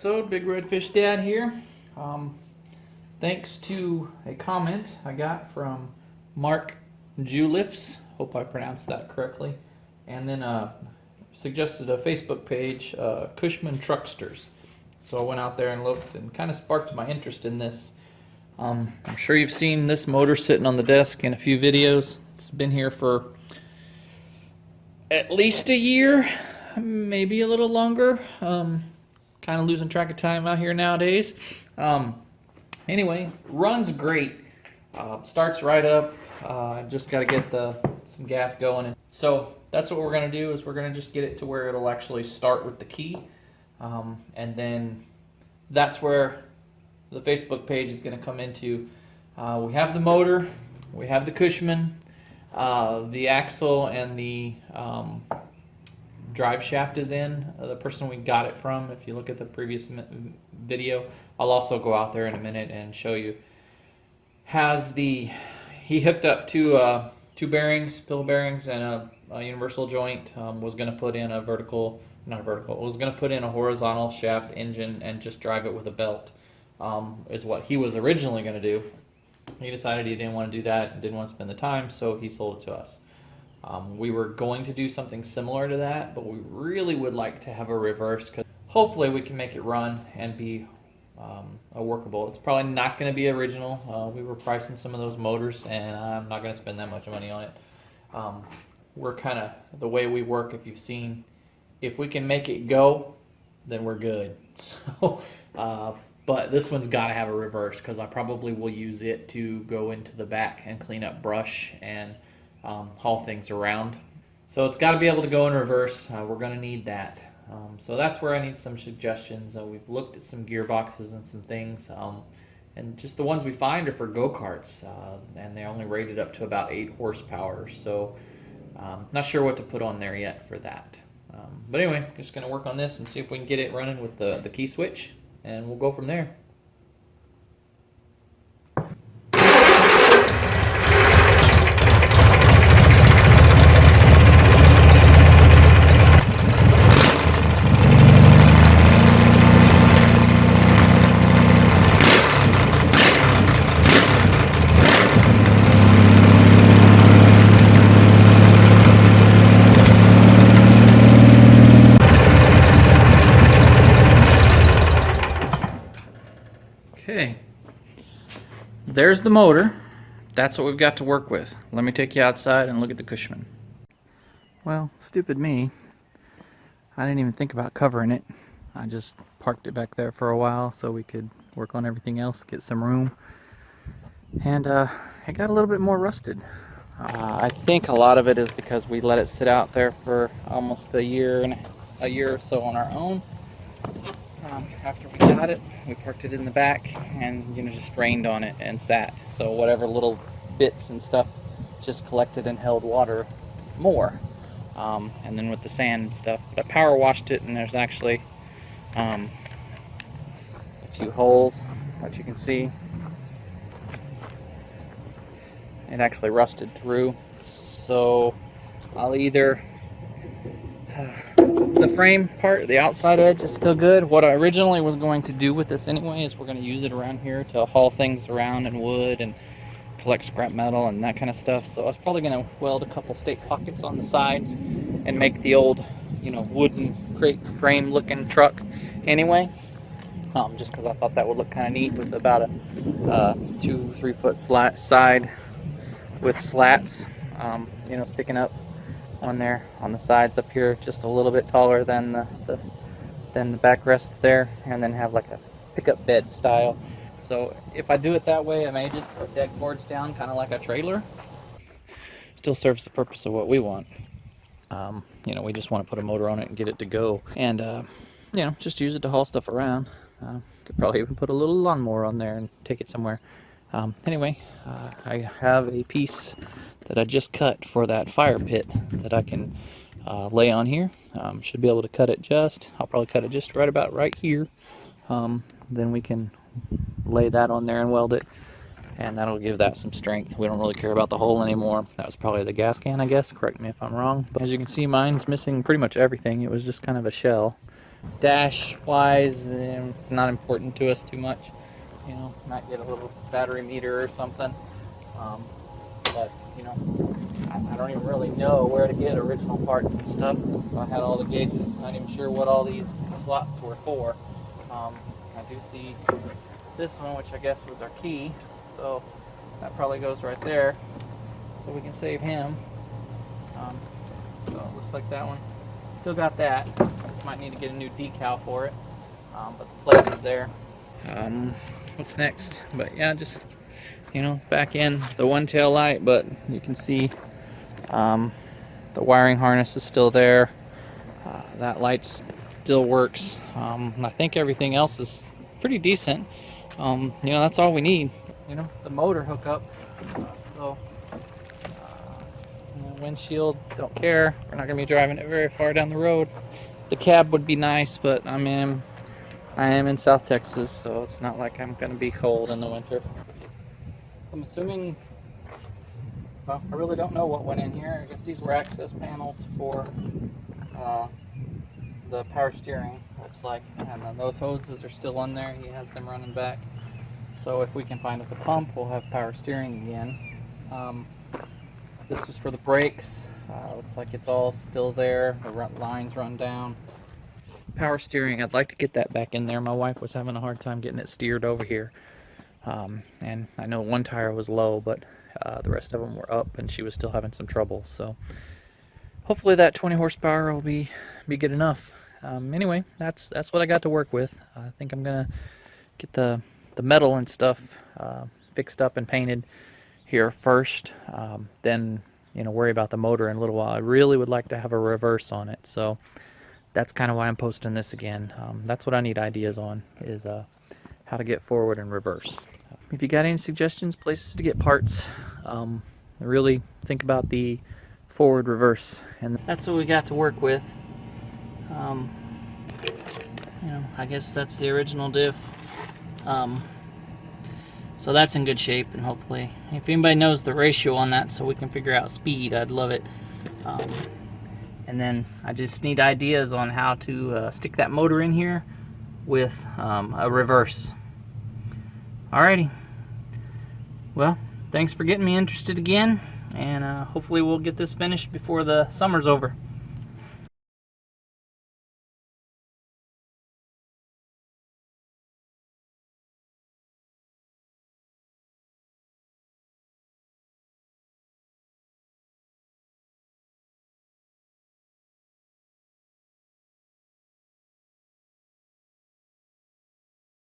episode. BigRedFishDad here. Thanks to a comment I got from Mark Julifs, hope I pronounced that correctly, and then suggested a Facebook page, Cushman Trucksters. So I went out there and looked and kind of sparked my interest in this. I'm sure you've seen this motor sitting on the desk in a few videos. It's been here for at least a year, maybe a little longer. Kind of losing track of time out here nowadays. Anyway, runs great. Starts right up. Just got to get some gas going. So that's what we're going to do, is we're going to just get it to where it'll actually start with the key. And then that's where the Facebook page is going to come into. We have the motor, we have the Cushman, the axle and the drive shaft is in. The person we got it from, if you look at the previous video, I'll also go out there in a minute and show you, he hooked up two bearings, pillow bearings, and a universal joint. Was going to put in was going to put in a horizontal shaft engine and just drive it with a belt, is what he was originally going to do. He decided he didn't want to do that and didn't want to spend the time, so he sold it to us. We were going to do something similar to that, but we really would like to have a reverse, because hopefully we can make it run and be workable. It's probably not going to be original. We were pricing some of those motors, and I'm not going to spend that much money on it. We're kind of, the way we work, if you've seen, if we can make it go, then we're good. So, but this one's got to have a reverse, because I probably will use it to go into the back and clean up brush and haul things around. So it's got to be able to go in reverse. We're going to need that. So that's where I need some suggestions. We've looked at some gearboxes and some things, and just the ones we find are for go-karts, and they're only rated up to about 8 horsepower. So not sure what to put on there yet for that. But anyway, just going to work on this and see if we can get it running with the key switch, and we'll go from there. Okay, there's the motor. That's what we've got to work with. Let me take you outside and look at the Cushman. Well, stupid me. I didn't even think about covering it. I just parked it back there for a while so we could work on everything else, get some room. And it got a little bit more rusted. I think a lot of it is because we let it sit out there for almost a year or so on our own. After we got it, we parked it in the back and just rained on it and sat. So whatever little bits and stuff just collected and held water more. And then with the sand and stuff, but I power washed it, and there's actually a few holes that you can see. It actually rusted through. So I'll either the frame part, the outside edge is still good. What I originally was going to do with this anyway is we're going to use it around here to haul things around and wood and collect scrap metal and that kind of stuff. So I was probably going to weld a couple stake pockets on the sides and make the old, wooden crate frame looking truck anyway. Just because I thought that would look kind of neat with about a 2-3 foot side with slats, sticking up on there on the sides up here, just a little bit taller than the backrest there, and then have like a pickup bed style. So if I do it that way, I may just put deck boards down kind of like a trailer. Still serves the purpose of what we want. We just want to put a motor on it and get it to go, and just use it to haul stuff around. Could probably even put a little lawnmower on there and take it somewhere. Anyway, I have a piece that I just cut for that fire pit that I can lay on here. Should be able to cut it I'll probably cut it just right here. Then we can lay that on there and weld it, and that'll give that some strength. We don't really care about the hole anymore. That was probably the gas can, I guess. Correct me if I'm wrong. But as you can see, mine's missing pretty much everything. It was just kind of a shell. dash wise, not important to us too much. You know, might get a little battery meter or something. But you know, I don't even really know where to get original parts and stuff. I had all the gauges, not even sure what all these slots were for. I do see this one, which I guess was our key, so that probably goes right there, so we can save him. So it looks like that one still got that. Just might need to get a new decal for it, but the plate is there. What's next? But yeah, just, you know, back in the one tail light, but you can see the wiring harness is still there. That light still works. I think everything else is pretty decent. You know, that's all we need. You know, the motor hookup. So you know, windshield, don't care. We're not gonna be driving it very far down the road. The cab would be nice, but I am in South Texas, so it's not like I'm gonna be cold in the winter. I'm assuming, well, I really don't know what went in here. I guess these were access panels for the power steering, looks like. And then those hoses are still on there. He has them running back. So if we can find us a pump, we'll have power steering again. This was for the brakes. Looks like it's all still there. The lines run down. Power steering, I'd like to get that back in there. My wife was having a hard time getting it steered over here. And I know one tire was low, but the rest of them were up, and she was still having some trouble. So hopefully that 20 horsepower will be good enough. Anyway, that's what I got to work with. I think I'm gonna get the metal and stuff fixed up and painted here first, then, you know, worry about the motor in a little while. I really would like to have a reverse on it, so that's kind of why I'm posting this again. That's what I need ideas on, is how to get forward and reverse. If you got any suggestions, places to get parts, really think about the forward reverse. And that's what we got to work with. You know, I guess that's the original diff. So that's in good shape, and hopefully, if anybody knows the ratio on that so we can figure out speed, I'd love it. And then I just need ideas on how to stick that motor in here with a reverse. Alrighty. Well, thanks for getting me interested again, and hopefully we'll get this finished before the summer's over.